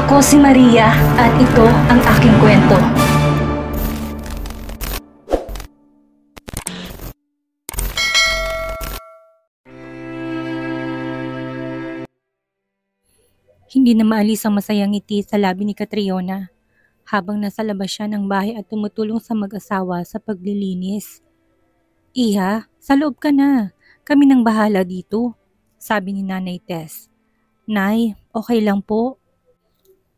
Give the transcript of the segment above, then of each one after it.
Ako si Maria at ito ang aking kwento. Hindi na maalis ang masayang ngiti sa labi ni Catriona habang nasa labas siya ng bahay at tumutulong sa mag-asawa sa paglilinis. Iha, sa loob ka na. Kami nang bahala dito, sabi ni Nanay Tess. Nay, okay lang po.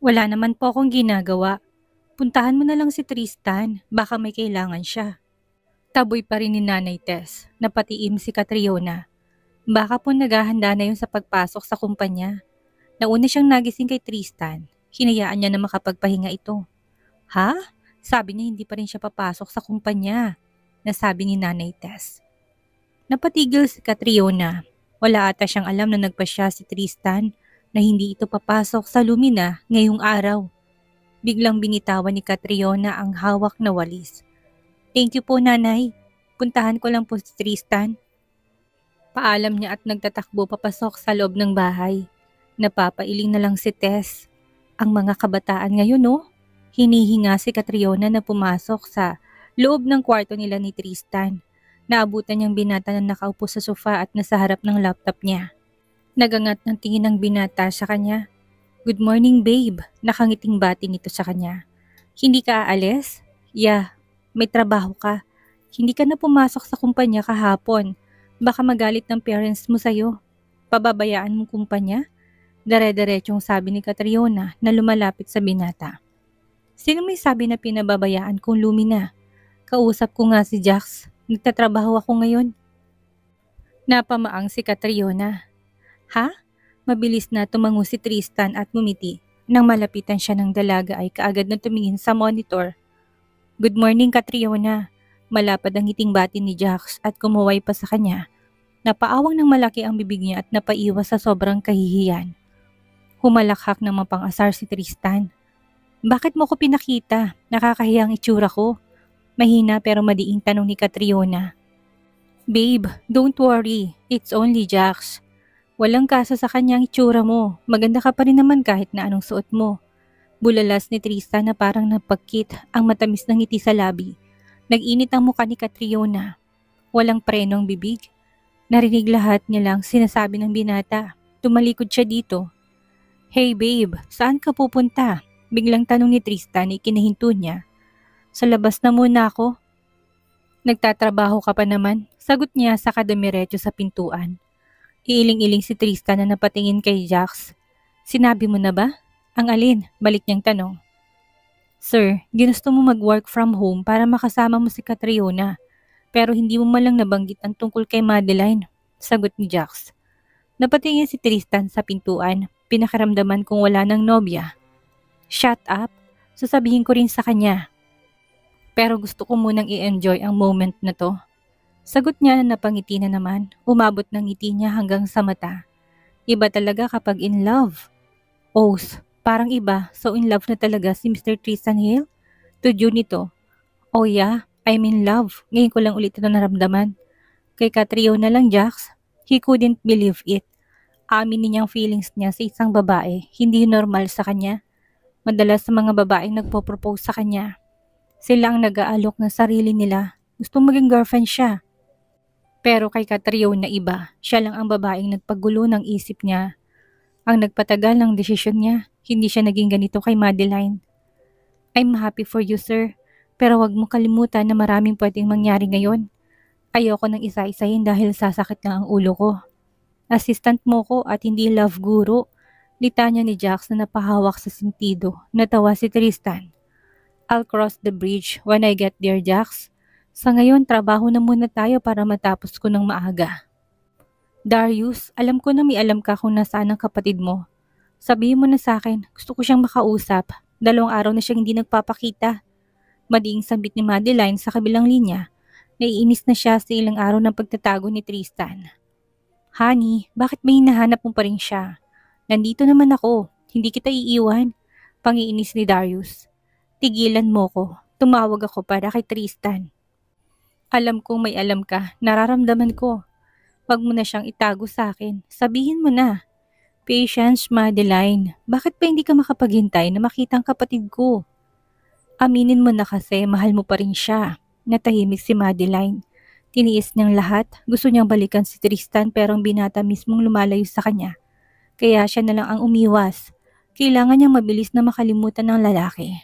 Wala naman po akong ginagawa. Puntahan mo na lang si Tristan, baka may kailangan siya. Taboy pa rin ni Nanay Tess, napatiim si Catriona. Baka po naghahanda na yun sa pagpasok sa kumpanya. Nauna siyang nagising kay Tristan, hinayaan niya na makapagpahinga ito. Ha? Sabi niya hindi pa rin siya papasok sa kumpanya, nasabi ni Nanay Tess. Napatigil si Catriona. Wala ata siyang alam na nagpasya si Tristan na hindi ito papasok sa Lumina ngayong araw. Biglang binitawan ni Catriona ang hawak na walis. Thank you po, Nanay. Puntahan ko lang po si Tristan. Paalam niya at nagtatakbo papasok sa loob ng bahay. Napapailing na lang si Tess. Ang mga kabataan ngayon, no? Hinihinga si Catriona na pumasok sa loob ng kwarto nila ni Tristan. Naabutan niyang binata na nakaupo sa sofa at nasa harap ng laptop niya. Nagangat ng tingin ng binata sa kanya. Good morning, babe. Nakangiting bati nito sa kanya. Hindi ka aalis? Yeah, may trabaho ka. Hindi ka na pumasok sa kumpanya kahapon. Baka magalit ng parents mo sa'yo. Pababayaan mong kumpanya? Dare-diretsong sabi ni Catriona na lumalapit sa binata. Sino may sabi na pinababayaan kong Lumina? Kausap ko nga si Jax. Nagtatrabaho ako ngayon. Napamaang si Catriona. Ha? Mabilis na tumango si Tristan at ngumiti. Nang malapitan siya ng dalaga ay kaagad na tumingin sa monitor. Good morning, Catriona. Malapad ang ngiting bati ni Jax at kumuway pa sa kanya. Napaawang ng malaki ang bibig niya at napaiwas sa sobrang kahihiyan. Humalakhak ng mapang-asar si Tristan. Bakit mo ko pinakita? Nakakahiyang itsura ko. Mahina pero madiing tanong ni Catriona. Babe, don't worry. It's only Jax. Walang kaso sa kanyang itsura mo. Maganda ka pa rin naman kahit na anong suot mo. Bulalas ni Tristan na parang napagkit ang matamis ng ngiti sa labi. Nag-init ang mukha ni Catriona. Walang prenong bibig. Narinig lahat niya lang sinasabi ng binata. Tumalikod siya dito. Hey babe, saan ka pupunta? Biglang tanong ni Tristan na ikinahinto niya. Sa labas na muna ako. Nagtatrabaho ka pa naman, sagot niya sa kadamiretso sa pintuan. Iiling-iling si Tristan na napatingin kay Jax. Sinabi mo na ba? Ang alin? Balik niyang tanong. Sir, ginusto mo mag-work from home para makasama mo si Catriona. Pero hindi mo malang nabanggit ang tungkol kay Madeline, sagot ni Jax. Napatingin si Tristan sa pintuan, pinakaramdaman kung wala ng nobya. Shut up, sasabihin ko rin sa kanya. Pero gusto ko munang i-enjoy ang moment na to. Sagot niya na napangiti na naman, umabot ng ngiti niya hanggang sa mata. Iba talaga kapag in love. Oath, parang iba, so in love na talaga si Mr. Tristan Hill? To June nito. Oh yeah, I'm in love. Ngayon ko lang ulit ito naramdaman. Kay Catriona lang, Jax. He couldn't believe it. Amin niyang feelings niya sa isang babae, hindi normal sa kanya. Madalas sa mga babaeng nagpo-propose sa kanya. Sila ang nag-aalok ng sarili nila. Gustong maging girlfriend siya. Pero kay Catriona iba, siya lang ang babaeng nagpagulo ng isip niya. Ang nagpatagal ng desisyon niya, hindi siya naging ganito kay Madeline. I'm happy for you, sir. Pero wag mo kalimutan na maraming pwedeng mangyari ngayon. Ayoko nang isa-isahin dahil sasakit na ang ulo ko. Assistant mo ko at hindi love guru. Litanya ni Jax na napahawak sa sentido. Natawa si Tristan. I'll cross the bridge when I get there, Jax. Sa ngayon, trabaho na muna tayo para matapos ko ng maaga. Darius, alam ko na may alam ka kung nasaan ang kapatid mo. Sabihin mo na sa akin, gusto ko siyang makausap. 2 araw na siyang hindi nagpapakita. Madiing sambit ni Madeline sa kabilang linya. Naiinis na siya sa ilang araw ng pagtatago ni Tristan. Honey, bakit may hinahanap mo pa rin siya? Nandito naman ako, hindi kita iiwan. Pangiinis ni Darius. Tigilan mo ko, tumawag ako para kay Tristan. Alam kong may alam ka, nararamdaman ko. Wag mo na siyang itago sa akin, sabihin mo na. Patience, Madeline. Bakit pa hindi ka makapaghintay na makita ang kapatid ko? Aminin mo na kasi mahal mo pa rin siya. Natahimik si Madeline. Tiniis niyang lahat. Gusto niyang balikan si Tristan pero ang binata mismong lumalayo sa kanya. Kaya siya na lang ang umiwas. Kailangan niyang mabilis na makalimutan ng lalaki.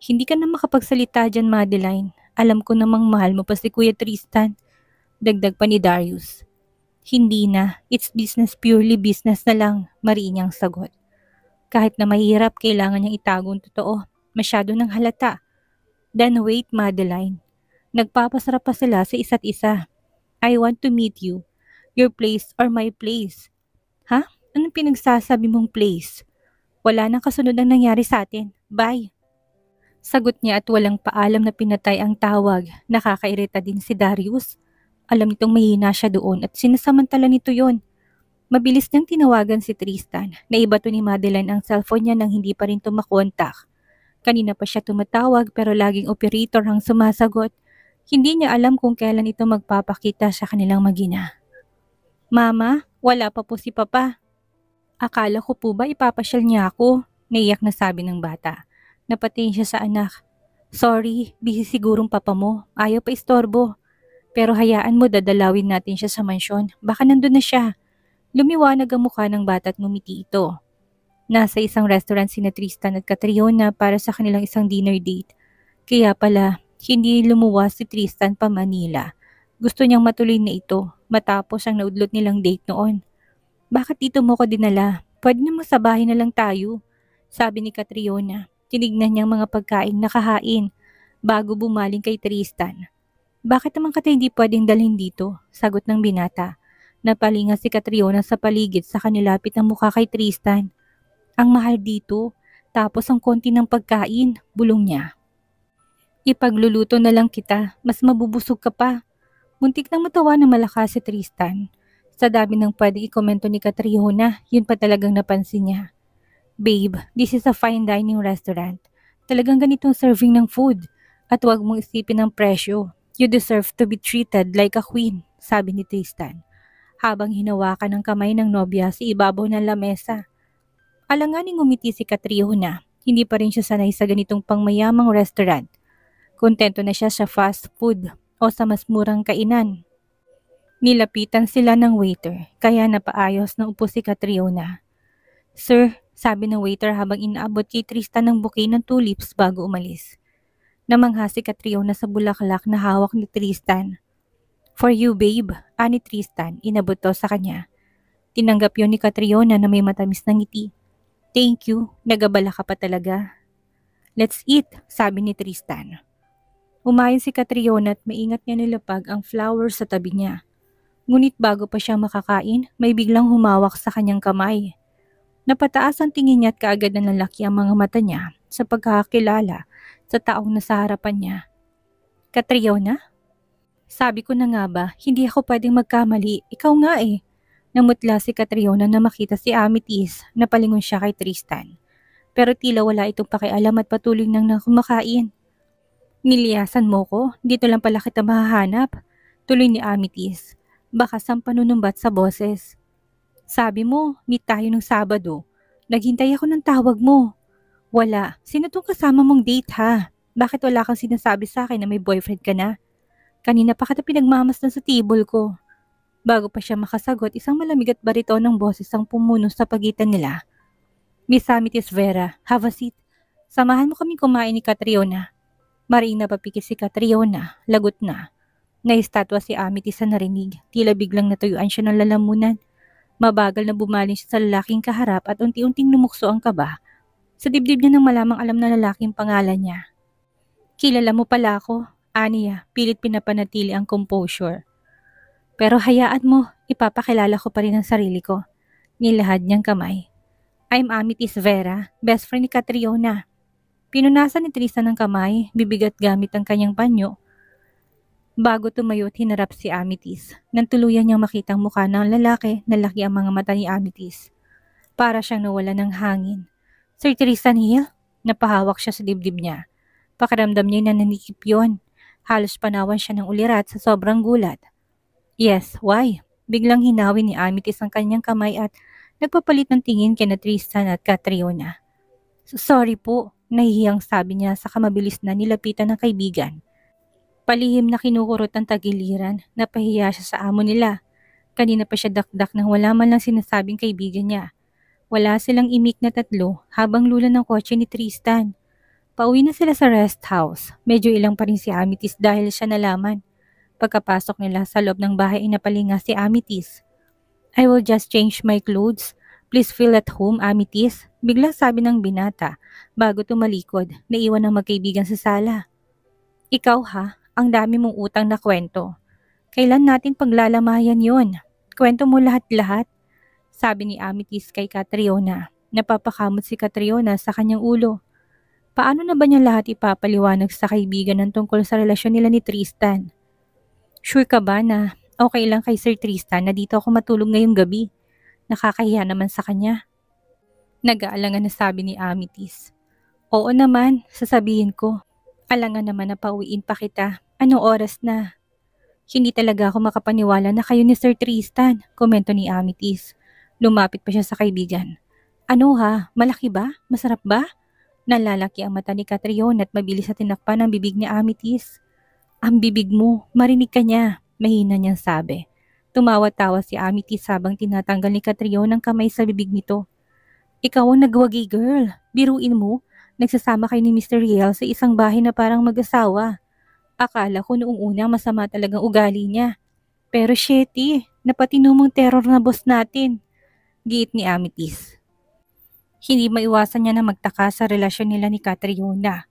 Hindi ka na makapagsalita dyan, Madeline. Alam ko namang mahal mo pa si Kuya Tristan. Dagdag pa ni Darius. Hindi na. It's business, purely business na lang, mariin niyang sagot. Kahit na mahirap, kailangan niyang itago ang totoo. Masyado nang halata. Then wait, Madeline. Nagpapasarap pa sila sa isa't isa. I want to meet you. Your place or my place. Ha? Anong pinagsasabi mong place? Wala nang kasunod ang nangyari sa atin. Bye. Sagot niya at walang paalam na pinatay ang tawag. Nakakairita din si Darius. Alam nitong mahina siya doon at sinasamantala nito yon. Mabilis niyang tinawagan si Tristan. Naibato ni Madeline ang cellphone niya nang hindi pa rin tumakontak. Kanina pa siya tumatawag pero laging operator ang sumasagot. Hindi niya alam kung kailan ito magpapakita sa kanilang mag-ina. Mama, wala pa po si Papa. Akala ko po ba ipapasyal niya ako? Naiyak na sabi ng bata. Napatingin siya sa anak. Sorry, busy sigurong papa mo. Ayaw pa istorbo. Pero hayaan mo dadalawin natin siya sa mansyon. Baka nandun na siya. Lumiwanag ang mukha ng bata at ngumiti ito. Nasa isang restaurant sina Tristan at Catriona para sa kanilang isang dinner date. Kaya pala, hindi lumuwas si Tristan pa Manila. Gusto niyang matuloy na ito matapos ang naudlot nilang date noon. Bakit dito mo ko dinala? Pwede naman sa bahay na lang tayo. Sabi ni Catriona. Tinignan niyang mga pagkain nakahain bago bumaling kay Tristan. Bakit naman kita hindi pwedeng dalhin dito? Sagot ng binata. Napalinga si Catriona sa paligid sa kanilapit ng mukha kay Tristan. Ang mahal dito, tapos ang konti ng pagkain, bulong niya. Ipagluluto na lang kita, mas mabubusog ka pa. Muntik nang matawa na malakas si Tristan. Sa dami ng pwedeng ikomento ni Catriona, yun pa talagang napansin niya. Babe, this is a fine dining restaurant. Talagang ganitong serving ng food. At huwag mong isipin ang presyo. You deserve to be treated like a queen, sabi ni Tristan. Habang hinawakan ng kamay ng nobya sa ibabaw ng lamesa. Alanganing ngumiti si Catriona. Hindi pa rin siya sanay sa ganitong pangmayamang restaurant. Kontento na siya sa fast food o sa mas murang kainan. Nilapitan sila ng waiter, kaya napaayos ng upo si Catriona. Sir, sabi ng waiter habang inaabot kay Tristan ng bouquet ng tulips bago umalis. Namangha si Catriona sa bulaklak na hawak ni Tristan. For you, babe, ani Tristan, inabot to sa kanya. Tinanggap yon ni Catriona na may matamis na ngiti. Thank you, nagabala ka pa talaga. Let's eat, sabi ni Tristan. Umayon si Catriona at maingat niya nilapag ang flowers sa tabi niya. Ngunit bago pa siya makakain, may biglang humawak sa kanyang kamay. Napataas ang tingin niya at kaagad na lalaki ang mga mata niya sa pagkakakilala sa taong nasa harapan niya. Catriona? Sabi ko na nga ba, hindi ako pwedeng magkamali, ikaw nga eh. Namutla si Catriona na makita si Amethyst na palingon siya kay Tristan. Pero tila wala itong pakialam at patuloy nang kumakain. Niliyasan mo ko, dito lang pala kita mahahanap. Tuloy ni Amethyst. Baka sa panunumbat sa boses. Sabi mo, meet tayo ng Sabado. Naghintay ako ng tawag mo. Wala. Sino tong kasama mong date ha? Bakit wala kang sinasabi sa akin na may boyfriend ka na? Kanina pa kita pinagmamasdan sa table ko. Bago pa siya makasagot, isang malamig at bariton ng boses ang pumuno sa pagitan nila. Miss Amethyst Vera, have a seat. Samahan mo kaming kumain ni Catriona. Mariing napapikit si Catriona, lagot na. Naistatwa si Amethyst sa narinig, tila biglang natuyuan siya ng lalamunan. Mabagal na bumaling siya sa lalaking kaharap at unti-unting lumukso ang kaba. Sa dibdib niya nang malamang alam na lalaking pangalan niya. Kilala mo pala ako, aniya, pilit pinapanatili ang composure. Pero hayaan mo, ipapakilala ko pa rin ang sarili ko. Nilahad niyang kamay. I'm Amethyst Vera, best friend ni Catriona. Pinunasan ni Tristan ng kamay, bibigat gamit ang kanyang panyo. Bago tumayo at hinarap si Amethyst, nang tuluyan niyang makitang mukha ng lalaki, nalaki ang mga mata ni Amethyst. Para siyang nawala ng hangin. Sir Tristan Hill? Napahawak siya sa dibdib niya. Pakiramdam niya na nanikip yun. Halos panawan siya ng ulirat sa sobrang gulat. Yes, why? Biglang hinawi ni Amethyst ang kanyang kamay at Nagpapalit ng tingin kina Tristan at Catriona. Sorry po, nahihiyang sabi niya sa kamabilis na nilapitan ng kaibigan. Palihim na kinukurot ang tagiliran, napahiya siya sa amo nila. Kanina pa siya dakdak nang wala man lang sinasabing kaibigan niya. Wala silang imik na tatlo habang lula ng kotse ni Tristan. Pauwi na sila sa rest house. Medyo ilang pa rin si Amethyst dahil siya nalaman. Pagkapasok nila sa loob ng bahay ay napalinga si Amethyst. I will just change my clothes. Please feel at home, Amethyst. Biglang sabi ng binata bago tumalikod, naiwan ng magkaibigan sa sala. Ikaw ha, ang dami mong utang na kwento. Kailan natin paglalamayan yon? Kwento mo lahat-lahat. Sabi ni Amethyst kay Catriona. Napapakamot si Catriona sa kanyang ulo. Paano na ba niya lahat ipapaliwanag sa kaibigan ng tungkol sa relasyon nila ni Tristan? Sure ka ba na okay lang kay Sir Tristan na dito ako matulog ngayong gabi? Nakakahiya naman sa kanya. Nag-aalangan na sabi ni Amethyst. Oo naman, sasabihin ko. Alangan naman na pauwiin pa kita. Anong oras na? Hindi talaga ako makapaniwala na kayo ni Sir Tristan, komento ni Amethyst. Lumapit pa siya sa kaibigan. Ano ha? Malaki ba? Masarap ba? Nalalaki ang mata ni Catriona at mabilis sa tinakpan ang bibig ni Amethyst. Ang bibig mo, marinig ka niya, mahina niyang sabi. Tumawa-tawa si Amethyst habang tinatanggal ni Catriona ang kamay sa bibig nito. Ikaw ang nagwagi girl, biruin mo, nagsasama kayo ni Mr. Riel sa isang bahay na parang mag-asawa. Akala ko noong una masama talagang ugali niya. Pero shitty, napatino mong terror na boss natin. Giit ni Amethyst. Hindi maiwasan niya na magtaka sa relasyon nila ni Catriona.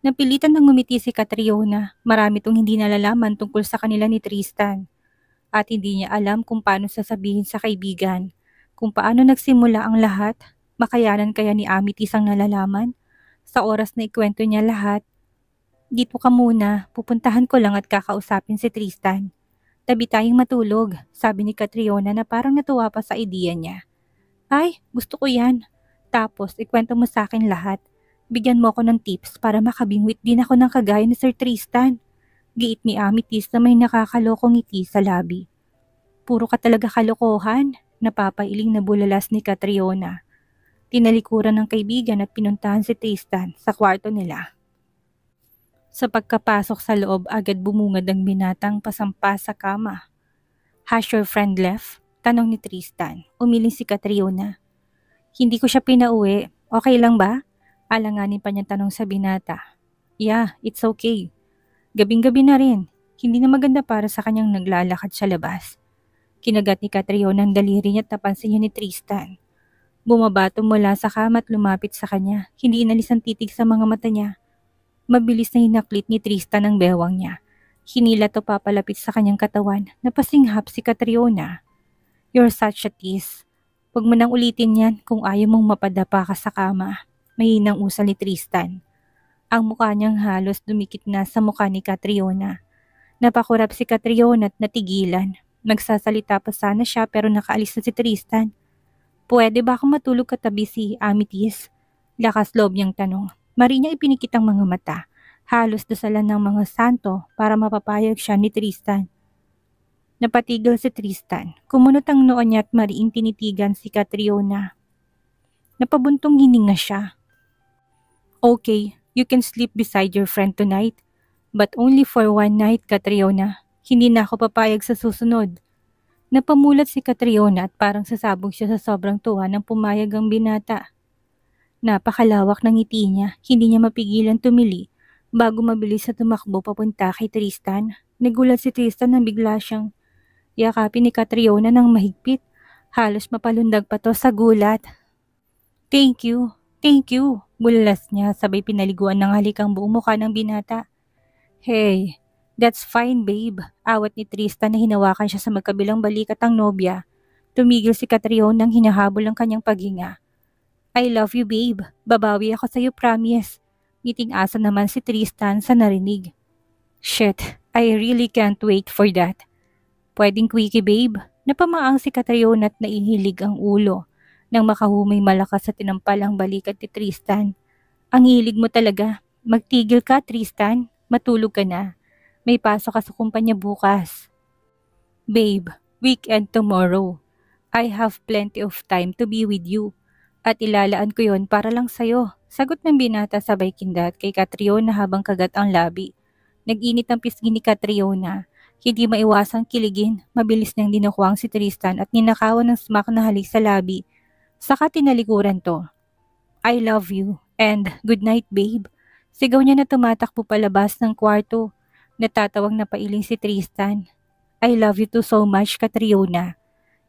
Napilitan ng ngumiti si Catriona, marami tong hindi nalalaman tungkol sa kanila ni Tristan. At hindi niya alam kung paano sasabihin sa kaibigan, kung paano nagsimula ang lahat, makayanan kaya ni Amethyst ang nalalaman. Sa oras na ikwento niya lahat, dito ka muna, pupuntahan ko lang at kakausapin si Tristan. Tabi tayong matulog, sabi ni Catriona na parang natuwa pa sa ideya niya. Ay, gusto ko yan. Tapos, ikwento mo sa akin lahat. Bigyan mo ako ng tips para makabingwit din ako ng kagaya ni Sir Tristan. Giit ni Amethyst na may nakakalokong ngiti sa labi. Puro ka talaga kalokohan, napapailing na bulalas ni Catriona. Tinalikuran ng kaibigan at pinuntahan si Tristan sa kwarto nila. Sa pagkapasok sa loob, agad bumungad ang binatang pasampa sa kama. Has your friend left? Tanong ni Tristan. Umiling si Catriona. Hindi ko siya pinauwi. Okay lang ba? Alanganin pa niyang tanong sa binata. Yeah, it's okay. Gabing-gabi na rin. Hindi na maganda para sa kanyang naglalakad sa labas. Kinagat ni Catriona ang daliri niya at napansin niya ni Tristan. Bumabato mula sa kama at lumapit sa kanya. Hindi inalis ang titig sa mga mata niya. Mabilis na hinaklit ni Tristan ang bewang niya. Hinila to papalapit sa kanyang katawan. Napasinghap si Catriona. You're such a tease. Huwag mo nang ulitin yan kung ayaw mong mapadapa ka sa kama. Mahinang usal ni Tristan. Ang mukha niyang halos dumikit na sa mukha ni Catriona. Napakurap si Catriona at natigilan. Nagsasalita pa sana siya pero nakaalis na si Tristan. Pwede ba akong matulog katabi si Amethyst? Lakas loob niyang tanong. Mari niya ipinikit ang mga mata. Halos dasalan ng mga santo para mapapayag siya ni Tristan. Napatigil si Tristan. Kumunot ang noo niya at mariing tinitigan si Catriona. Napabuntong hininga siya. Okay, you can sleep beside your friend tonight. But only for one night, Catriona. Hindi na ako papayag sa susunod. Napamulat si Catriona at parang sasabog siya sa sobrang tuwa ng pumayag ang binata. Napakalawak ng ngiti niya, hindi niya mapigilan tumili bago mabilis na tumakbo papunta kay Tristan. Nagulat si Tristan nang bigla siyang yakapin ni Catriona ng mahigpit. Halos mapalundag pa to sa gulat. Thank you, bulalas niya sabay pinaliguan ng halik ang buong mukha ng binata. Hey, that's fine babe. Awat ni Tristan na hinawakan siya sa magkabilang balikat ang nobya. Tumigil si Catriona nang hinahabol ang kanyang paghinga. I love you babe. Babawi ako sa'yo promise. Ngiting asa naman si Tristan sa narinig. Shit, I really can't wait for that. Pwedeng quickie babe. Napamaang si Catriona at naihilig ang ulo nang makahumay malakas sa tinampalang balikat ni Tristan. Ang hilig mo talaga. Magtigil ka Tristan. Matulog ka na. May pasok ka sa kumpanya bukas. Babe, weekend tomorrow. I have plenty of time to be with you. At ilalaan ko yon para lang sa'yo. Sagot ng binata sabay kindat kay Catriona habang kagat ang labi. Nag-init ang pisngi ni Catriona. Hindi maiwasang kiligin, mabilis niyang dinukwang si Tristan at ninakawan ng smack na halik sa labi. Saka tinalikuran to. I love you and good night babe. Sigaw niya na tumatakbo palabas ng kwarto. Natatawag na pailing si Tristan. I love you too so much Catriona.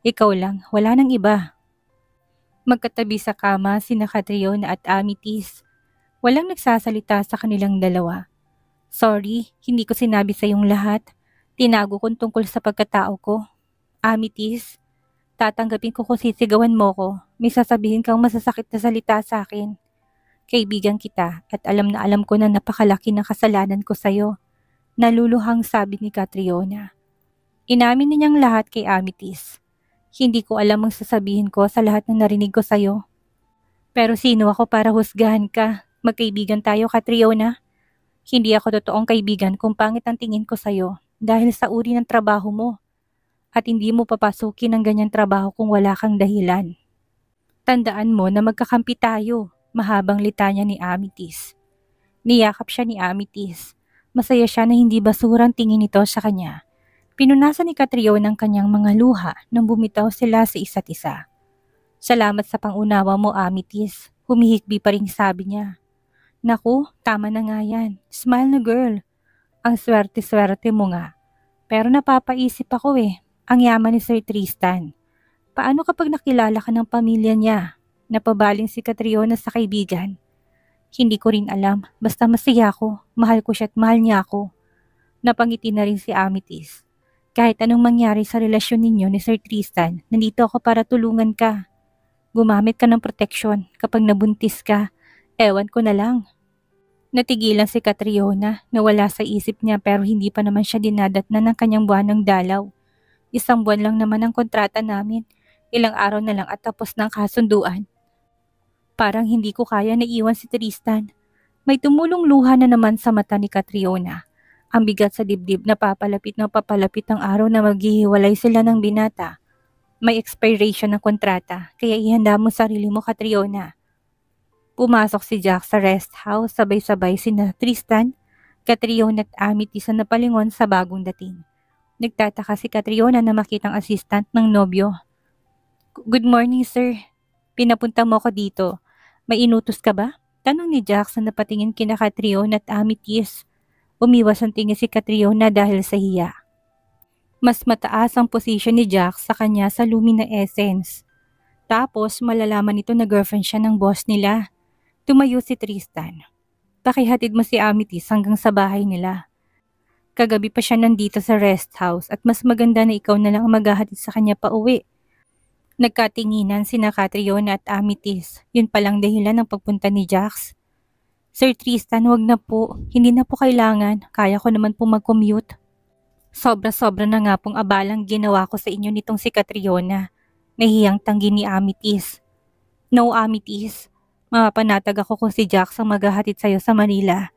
Ikaw lang, wala nang iba. Magkatabi sa kama sina Catriona at Amethyst. Walang nagsasalita sa kanilang dalawa. Sorry, hindi ko sinabi sa iyong lahat. Tinago kong tungkol sa pagkatao ko. Amethyst, tatanggapin ko kung sisigawan mo ko. May sasabihin kang masasakit na salita sa akin. Kaibigan kita at alam na alam ko na napakalaki ng kasalanan ko sa'yo. Naluluhang sabi ni Catriona. Inamin niyang lahat kay Amethyst. Hindi ko alam ang sasabihin ko sa lahat ng narinig ko sa'yo. Pero sino ako para husgahan ka? Magkaibigan tayo, Catriona. Hindi ako totoong kaibigan kung pangit ang tingin ko sa'yo dahil sa uri ng trabaho mo. At hindi mo papasukin ang ganyang trabaho kung wala kang dahilan. Tandaan mo na magkakampi tayo, mahabang litanya ni Amethyst. Niyakap siya ni Amethyst. Masaya siya na hindi basurang tingin nito sa kanya. Pinunasan ni Catriona ang kanyang mga luha nang bumitaw sila sa isa't isa. Salamat sa pangunawa mo, Amethyst. Humihikbi pa rin sabi niya. Naku, tama na nga yan. Smile na girl. Ang swerte-swerte mo nga. Pero napapaisip ako ang yaman ni Sir Tristan. Paano kapag nakilala ka ng pamilya niya? Napabaling si Catriona sa kaibigan. Hindi ko rin alam, basta masaya ako. Mahal ko siya at mahal niya ako. Napangiti na rin si Amethyst. Kahit anong mangyari sa relasyon ninyo ni Sir Tristan, nandito ako para tulungan ka. Gumamit ka ng proteksyon kapag nabuntis ka. Ewan ko na lang. Natigilan si Catriona na wala sa isip niya pero hindi pa naman siya dinadatnan ng kanyang buwanang dalaw. 1 buwan lang naman ang kontrata namin. Ilang araw na lang at tapos ng kasunduan. Parang hindi ko kaya na iwan si Tristan. May tumulong luha na naman sa mata ni Catriona. Ang bigat sa dibdib na papalapit ang araw na maghihiwalay sila ng binata. May expiration ng kontrata kaya ihanda mo sarili mo, Catriona. Pumasok si Jack sa rest house, sabay-sabay sina Tristan, Catriona at Amethyst na napalingon sa bagong dating. Nagtataka si Catriona na makitang assistant ng nobyo. Good morning, sir. Pinapunta mo ako dito. May inutos ka ba? Tanong ni Jack na napatingin kina Catriona at Amethyst. Umiwas ang tingin si Catriona dahil sa hiya. Mas mataas ang posisyon ni Jack sa kanya sa Lumina Essence. Tapos malalaman nito na girlfriend siya ng boss nila. Tumayo si Tristan. Pakihatid mo si Amethyst hanggang sa bahay nila. Kagabi pa siya nandito sa rest house at mas maganda na ikaw na lang ang maghahatid sa kanya pa uwi. Nagkatinginan sina Catriona at Amethyst. Yun palang dahilan ng pagpunta ni Jax. Sir Tristan, wag na po. Hindi na po kailangan. Kaya ko naman po mag-commute. Sobra-sobra na nga pong abalang ginawa ko sa inyo nitong si Catriona. Nahiyang tanggi ni Amethyst. No, Amethyst. Mapapanatag ako kung si Jax ang maghahatid sa'yo sa Manila.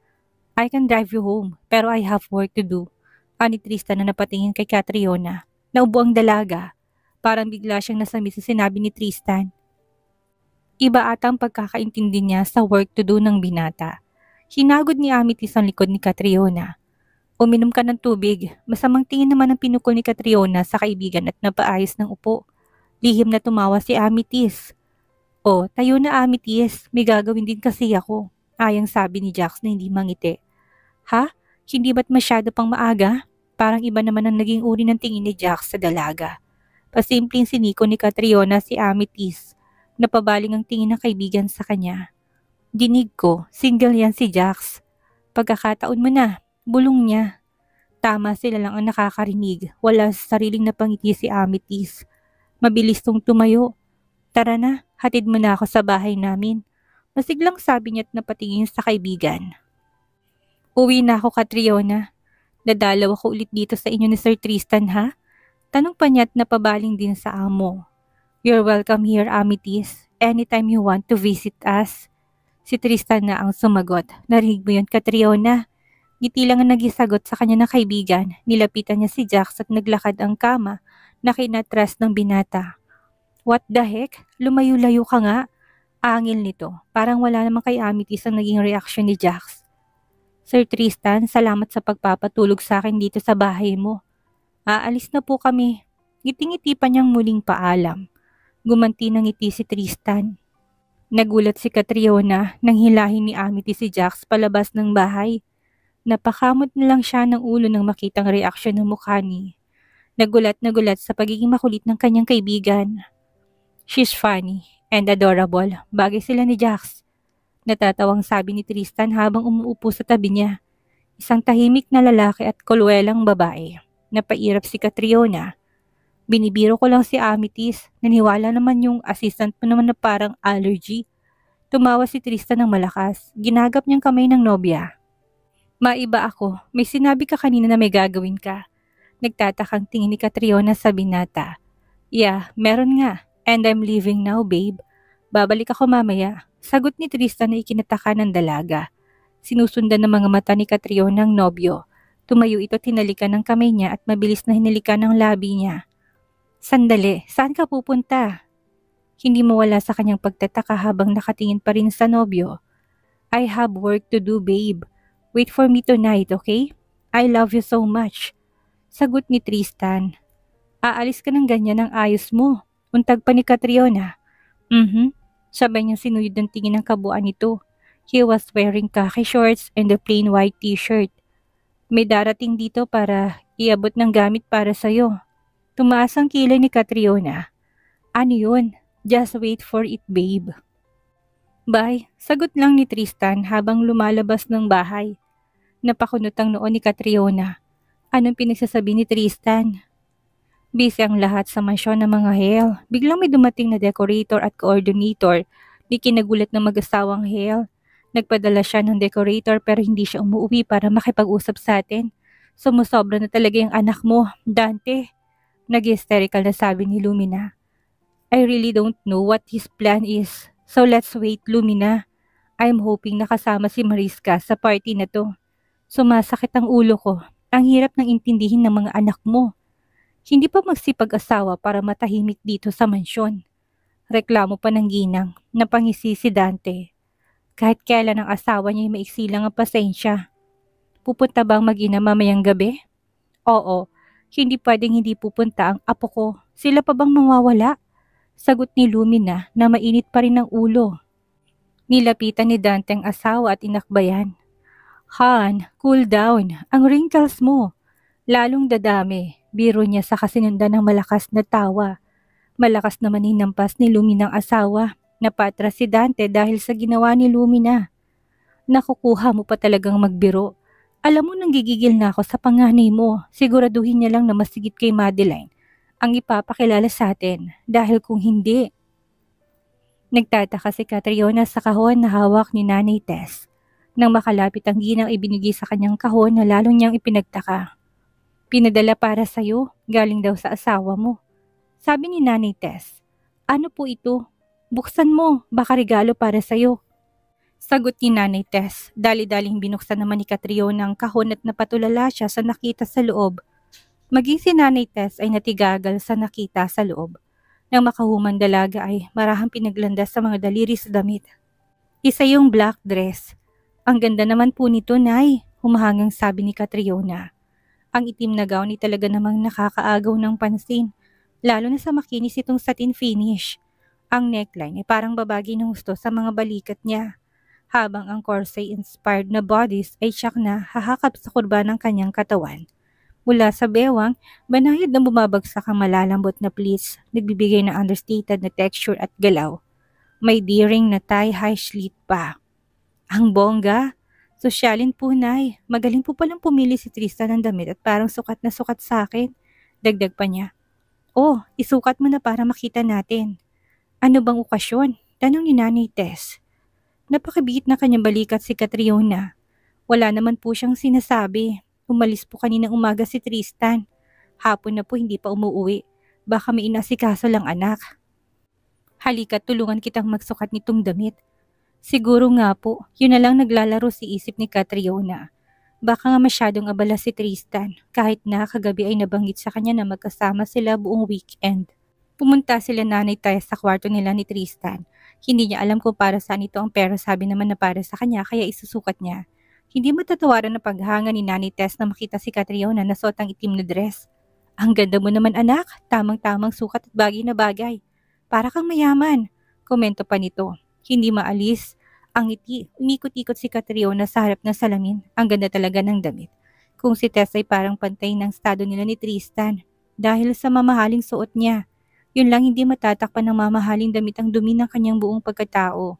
I can drive you home, pero I have work to do. Ani Tristan na napatingin kay Catriona. Naubo ang dalaga. Parang bigla siyang nasami sa sinabi ni Tristan. Iba ata ang pagkakaintindi niya sa work to do ng binata. Hinagod ni Amethyst ang likod ni Catriona. Uminom ka ng tubig. Masamang tingin naman ang pinukol ni Catriona sa kaibigan at napaayos ng upo. Lihim na tumawa si Amethyst. Oh, tayo na Amethyst, may gagawin din kasi ako. Ayang sabi ni Jax na hindi mangiti. Ha? Hindi ba't masyado pang maaga? Parang iba naman ang naging uri ng tingin ni Jax sa dalaga. Pasimpleng siniko ni Catriona si Amethyst. Napabaling ang tingin ng kaibigan sa kanya. Dinig ko, single yan si Jax. Pagkakataon mo na, bulong niya. Tama sila lang ang nakakarinig. Wala sa sariling napangiti si Amethyst. Mabilis tong tumayo. Tara na, hatid mo na ako sa bahay namin. Masiglang sabi niya at napatingin sa kaibigan. Uwi na ako, Catriona. Dadalaw ako ulit dito sa inyo ni Sir Tristan, ha? Tanong pa niya at napabaling din sa amo. You're welcome here, Amethyst. Anytime you want to visit us. Si Tristan na ang sumagot. Narinig mo yun, Catriona? Ngiti lang ang nagisagot sa kanya ng kaibigan. Nilapitan niya si Jax at naglakad ang kama na kinatras ng binata. What the heck? Lumayo-layo ka nga. Angil nito. Parang wala namang kay Amethyst ang naging reaksyon ni Jax. Sir Tristan, salamat sa pagpapatulog sa akin dito sa bahay mo. Aalis na po kami. Ngiting-ngiti pa niyang muling paalam. Gumanti ng ngiti si Tristan. Nagulat si Catriona nang hilahin ni Amethyst si Jax palabas ng bahay. Napakamot na lang siya ng ulo nang makitang reaksyon ng mukha ni. Nagulat na gulat sa pagiging makulit ng kanyang kaibigan. She's funny and adorable. Bagay sila ni Jax. Natatawang sabi ni Tristan habang umuupo sa tabi niya. Isang tahimik na lalaki at kulwelang babae. Napairap si Catriona. Binibiro ko lang si Amethyst. Naniwala naman yung assistant mo naman na parang allergy. Tumawa si Tristan ng malakas. Ginagap niyang kamay ng nobya. Maiba ako. May sinabi ka kanina na may gagawin ka. Nagtatakang tingin ni Catriona sa binata. Yeah, meron nga. And I'm leaving now, babe. Babalik ako mamaya. Sagot ni Tristan na ikinataka ng dalaga. Sinusundan ng mga mata ni Catriona ang nobyo. Tumayo ito at hinalikan ng kamay niya at mabilis na hinalikan ng labi niya. Sandali, saan ka pupunta? Hindi mawala sa kanyang pagtataka habang nakatingin pa rin sa nobyo. I have work to do, babe. Wait for me tonight, okay? I love you so much. Sagot ni Tristan. Aalis ka ng ganyan ang ayos mo. Untag pa ni Catriona. Sabay niyang sinuyod ng tingin ng kabuuan nito. He was wearing khaki shorts and a plain white t-shirt. May darating dito para iabot ng gamit para sa'yo. Tumaas ang kilay ni Catriona. Ano yun? Just wait for it, babe. Bye, sagot lang ni Tristan habang lumalabas ng bahay. Napakunot ang noon ni Catriona. Anong pinagsasabi ni Tristan? Busy ang lahat sa mansyon ng mga Hale. Biglang may dumating na decorator at coordinator. Di kinagulat ng mag-asawang Hale. Nagpadala siya ng decorator pero hindi siya umuwi para makipag-usap sa atin. Sumusobra na talaga yung anak mo, Dante. Nag-hysterical na sabi ni Lumina. I really don't know what his plan is. So let's wait, Lumina. I'm hoping nakasama si Mariska sa party na to. Sumasakit ang ulo ko. Ang hirap ng intindihin ng mga anak mo. Hindi pa magsipag-asawa para matahimik dito sa mansyon. Reklamo pa ng ginang, napangisi si Dante. Kahit kailan ang asawa niya ay maiksi lang ang pasensya. Pupunta bang mag-ina mamayang gabi? Oo, hindi pwedeng hindi pupunta ang apo ko. Sila pa bang mawawala? Sagot ni Lumina na mainit pa rin ang ulo. Nilapitan ni Dante ang asawa at inakbayan. Han, cool down. Ang wrinkles mo. Lalong dadami. Biro niya sa kasinundan ng malakas na tawa. Malakas naman hinampas ni Lumina ang asawa. Napatras si Dante dahil sa ginawa ni Lumina. Nakukuha mo pa talagang magbiro. Alam mo nang gigigil na ako sa panganay mo. Siguraduhin niya lang na masigit kay Madeline ang ipapakilala sa atin. Dahil kung hindi... Nagtataka si Catriona sa kahon na hawak ni Nanay Tess. Nang makalapit ang ginang ibinigay sa kanyang kahon na lalong niyang ipinagtaka. Pinadala para sa'yo, galing daw sa asawa mo. Sabi ni Nanay Tess, ano po ito? Buksan mo, baka regalo para sa'yo. Sagot ni Nanay Tess, dali-daling binuksan naman ni Catriona ang kahon at napatulala siya sa nakita sa loob. Maging si Nanay Tess ay natigagal sa nakita sa loob. Nang makahumang dalaga ay marahang pinaglandas sa mga daliri sa damit. Isa yung black dress. Ang ganda naman po nito, Nay, humahangang sabi ni Catriona. Ang itim na gown ay talaga namang nakakaagaw ng pansin, lalo na sa makinis itong satin finish. Ang neckline ay parang babagi ng gusto sa mga balikat niya, habang ang corset-inspired na bodice ay tiyak na hahakap sa kurba ng kanyang katawan. Mula sa bewang, banayad na bumabagsak ang malalambot na pleats, nagbibigay ng understated na texture at galaw. May D-ring na tie-high slit pa. Ang bongga! Sosyalin po, Nay. Magaling po palang pumili si Tristan ng damit at parang sukat na sukat sa akin. Dagdag pa niya. Oh, isukat mo na para makita natin. Ano bang okasyon? Tanong ni Nanay Tess. Napakabigit na kanyang balikat si Catriona. Wala naman po siyang sinasabi. Umalis po kaninang umaga si Tristan. Hapon na po hindi pa umuwi. Baka may inasikaso lang anak. Halika, tulungan kitang magsukat nitong damit. Siguro nga po, yun na lang naglalaro si isip ni Catriona. Baka nga masyadong abala si Tristan, kahit na kagabi ay nabanggit sa kanya na magkasama sila buong weekend. Pumunta sila Nanay Tess sa kwarto nila ni Tristan. Hindi niya alam kung para saan ito ang pero sabi naman na para sa kanya kaya isusukat niya. Hindi matatawaran na paghanga ni Nanay Tess na makita si Catriona na suot ang itim na dress. Ang ganda mo naman anak, tamang-tamang sukat at bagay na bagay. Para kang mayaman, komento pa nito. Hindi maalis ang ngiti, umikot-ikot si Catriona sa harap ng salamin. Ang ganda talaga ng damit. Kung si Tess ay parang pantay ng estado nila ni Tristan dahil sa mamahaling suot niya. Yun lang hindi matatakpan ng mamahaling damit ang dumi ng kanyang buong pagkatao.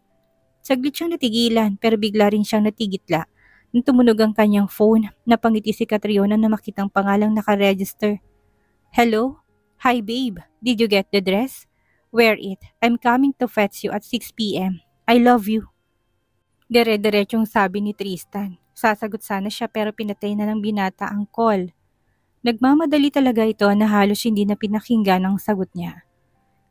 Saglit siyang natigilan pero bigla rin siyang natigitla. Nung tumunog ang kanyang phone, napangiti si Catriona na makitang pangalang nakaregister. Hello? Hi babe, did you get the dress? Wear it. I'm coming to fetch you at 6 p.m. I love you. Dire-diretsong sabi ni Tristan. Sasagot sana siya pero pinatay na ng binata ang call. Nagmamadali talaga ito na halos hindi na pinakinggan ang sagot niya.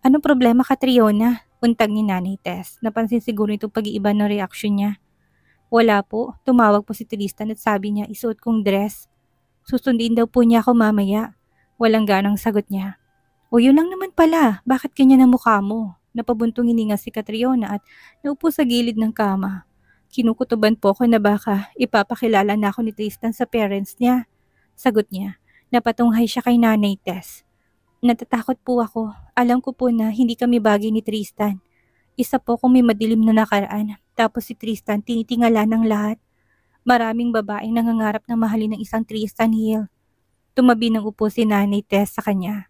Anong problema Catriona? Untag ni Nanay Tess. Napansin siguro itong pag-iiba ng reaksyon niya. Wala po. Tumawag po si Tristan at sabi niya isuot kong dress. Susundin daw po niya ako mamaya. Walang ganang sagot niya. O yun lang naman pala. Bakit ganyan ang mukha mo? Napabuntong hininga si Catriona at naupo sa gilid ng kama. Kinukutuban po ko na baka ipapakilala na ako ni Tristan sa parents niya. Sagot niya. Napatunghay siya kay Nanay Tess. Natatakot po ako. Alam ko po na hindi kami bagay ni Tristan. Isa po kung may madilim na nakaraan. Tapos si Tristan tinitingala ng lahat. Maraming babaeng nangangarap na mahalin ng isang Tristan Hill. Tumabi ng upo si Nanay Tess sa kanya.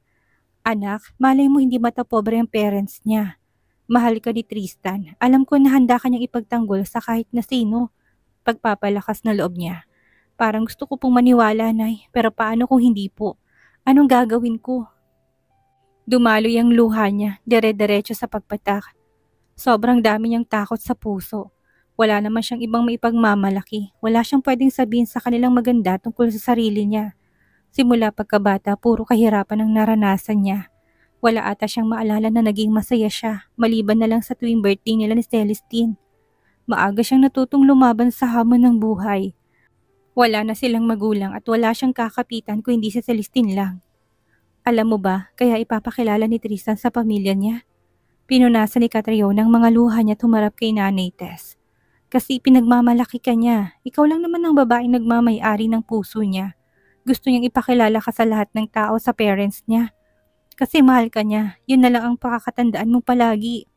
Anak, malay mo hindi matapobre ang parents niya. Mahal ka ni Tristan. Alam ko na handa ka niyang ipagtanggol sa kahit na sino. Pagpapalakas na loob niya. Parang gusto ko pong maniwala, Nay. Pero paano kung hindi po? Anong gagawin ko? Dumaloy ang luha niya, dire-diretso sa pagpatak. Sobrang dami niyang takot sa puso. Wala naman siyang ibang maipagmamalaki. Wala siyang pwedeng sabihin sa kanilang maganda tungkol sa sarili niya. Simula pagkabata, puro kahirapan ang naranasan niya. Wala ata siyang maalala na naging masaya siya, maliban na lang sa tuwing birthday nila ni Celestine. Maaga siyang natutong lumaban sa hamon ng buhay. Wala na silang magulang at wala siyang kakapitan kung hindi si Celestine lang. Alam mo ba, kaya ipapakilala ni Tristan sa pamilya niya? Pinunasan ni Catriona ang mga luha niya tumarap kay Nanay Tess. Kasi pinagmamalaki ka niya. Ikaw lang naman ang babaeng nagmamay-ari ng puso niya. Gusto niyang ipakilala ka sa lahat ng tao sa parents niya. Kasi mahal ka niya, yun na lang ang pakakatandaan mo palagi.